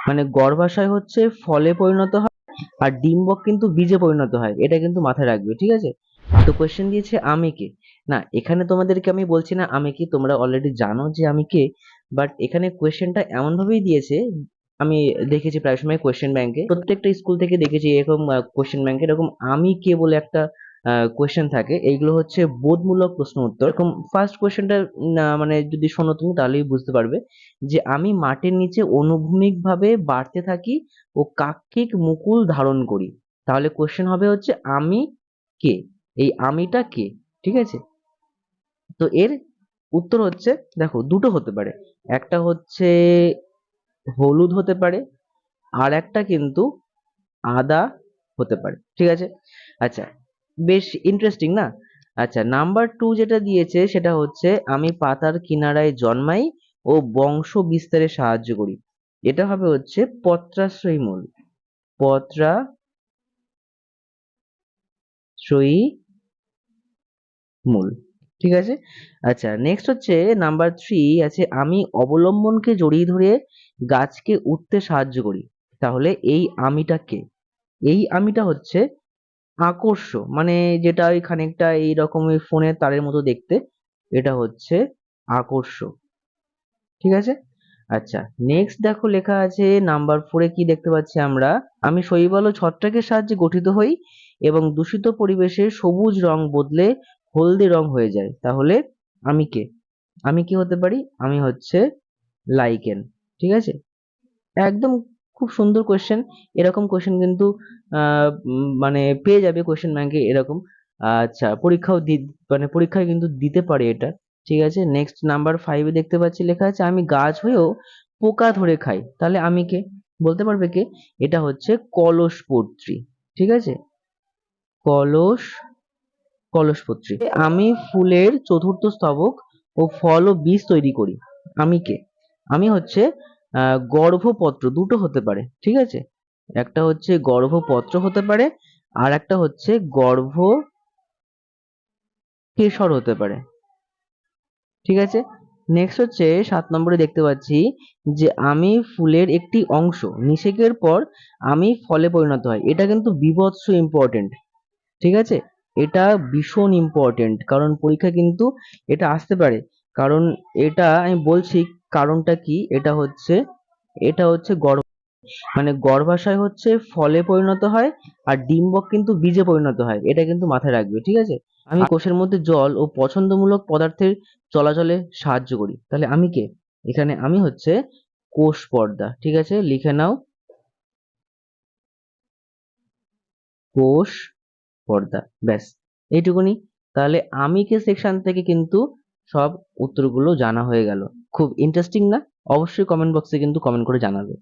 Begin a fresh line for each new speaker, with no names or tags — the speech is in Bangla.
মানে গর্ভাশয় হচ্ছে ফলে পরিণত হয়, আর ডিম্বক কিন্তু বীজে পরিণত হয়, এটা কিন্তু মাথায় রাখবে, ঠিক আছে? তো কোয়েশ্চেন দিয়েছে আমি কে। না, এখানে তোমাদেরকে আমি বলছি না আমি কি, তোমরা অলরেডি জানো যে আমি কে। বাট এখানে কোয়েশ্চেনটা এমন ভাবেই দিয়েছে, আমি দেখেছি প্রায় সময় কোয়েশ্চেন ব্যাংকে, প্রত্যেকটা স্কুল থেকে দেখেছি এরকম কোয়েশ্চেন ব্যাংকে এরকম আমি কে বলে একটা কোয়েশ্চেন থাকে। এইগুলো হচ্ছে বোধমূলক প্রশ্ন উত্তর। এরকম ফার্স্ট কোয়েশ্চেনটা মানে যদি শোনো তুমি তাহলেই বুঝতে পারবে যে আমি মাটির নিচে অনুভূমিক ভাবে বাড়তে থাকি ও কাক্ষিক মুকুল ধারণ করি। তাহলে কোয়েশ্চেন হবে হচ্ছে আমি কে, এই আমিটা কে, ঠিক আছে? তো এর উত্তর হচ্ছে, দেখো দুটো হতে পারে, একটা হচ্ছে হলুদ হতে পারে, আর একটা কিন্তু আদা হতে পারে, ঠিক আছে? আচ্ছা, বেশ ইন্টারেস্টিং না? আচ্ছা, নাম্বার টু যেটা দিয়েছে সেটা হচ্ছে আমি পাতার কিনারায় জন্মাই ও বংশ বিস্তারে সাহায্য করি। এটা হবে হচ্ছে পত্রাশ্রয়ী মূল, পত্রাশ্রয়ী মূল, ঠিক আছে? আচ্ছা, নেক্সট হচ্ছে নাম্বার থ্রি আছে আমি অবলম্বনকে জড়িয়ে ধরে গাছকে উঠতে সাহায্য করি। তাহলে এই আমিটা কে? এই আমিটা হচ্ছে আকর্ষ, মানে যেটা ওই খানিকটা এইরকম ওই ফোনের তারের মতো দেখতে, এটা হচ্ছে আকর্ষ, ঠিক আছে? আচ্ছা, নেক্সট দেখো লেখা আছে নাম্বার ফোরে কি দেখতে পাচ্ছি আমরা, আমি শৈবাল ও ছত্রাকের সাহায্যে গঠিত হই এবং দূষিত পরিবেশে সবুজ রং বদলে হলদে রং হয়ে যায়। তাহলে আমি কে? আমি কি হতে পারি? আমি হচ্ছে লাইকেন, ঠিক আছে? একদম খুব সুন্দর কোয়েশ্চেন। এরকম কোয়েশ্চেন কিন্তু মানে পেয়ে যাবে কোয়েশ্চেন ব্যাংকে এরকম। আচ্ছা, মানে পরীক্ষায় কিন্তু দিতে পারে এটা, ঠিক আছে? নেক্সট নাম্বার ফাইভে দেখতে পাচ্ছি লেখা আছে আমি গাছ হয়েও পোকা ধরে খাই। তাহলে আমি কে? বলতে পারবে কে? এটা হচ্ছে কলসপত্রী, ঠিক আছে? কলস কলসপত্রী। আমি ফুলের চতুর্থ স্তবক ও ফল ও বীজ তৈরি করি। আমি কে? আমি হচ্ছে গর্ভপত্র, দুটো হতে পারে, ঠিক আছে? একটা হচ্ছে গর্ভপত্র হতে পারে, আর একটা হচ্ছে গর্ভকেশর হতে পারে, ঠিক আছে? নেক্সট হচ্ছে 7 নম্বরে দেখতে পাচ্ছি যে আমি ফুলের একটি অংশ, নিষেকের পর আমি ফলে পরিণত হয়। এটা কিন্তু বীভৎস ইম্পর্টেন্ট, ঠিক আছে? এটা ভীষণ ইম্পর্টেন্ট, কারণ পরীক্ষায় কিন্তু এটা আসতে পারে। কারণ এটা আমি বলছি কারণটা কি, এটা হচ্ছে মানে গর্ভাশয় হচ্ছে ফলে পরিণত হয়, আর ডিম্বক কিন্তু বীজে পরিণত হয়, এটা কিন্তু মাথায় রাখবে, ঠিক আছে? আমি কোষের মধ্যে জল ও পছন্দমূলক পদার্থের চলাচলে সাহায্য করি। তাহলে আমি কে? এখানে আমি হচ্ছে কোষ পর্দা, ঠিক আছে? লিখে নাও, কোষ পর্দা, ব্যাস এইটুকুনি। তাহলে আমি কে সেকশন থেকে কিন্তু সব উত্তরগুলো জানা হয়ে গেল। খুব ইন্টারেস্টিং না? অবশ্যই কমেন্ট বক্সে কিন্তু কমেন্ট করে জানাবে।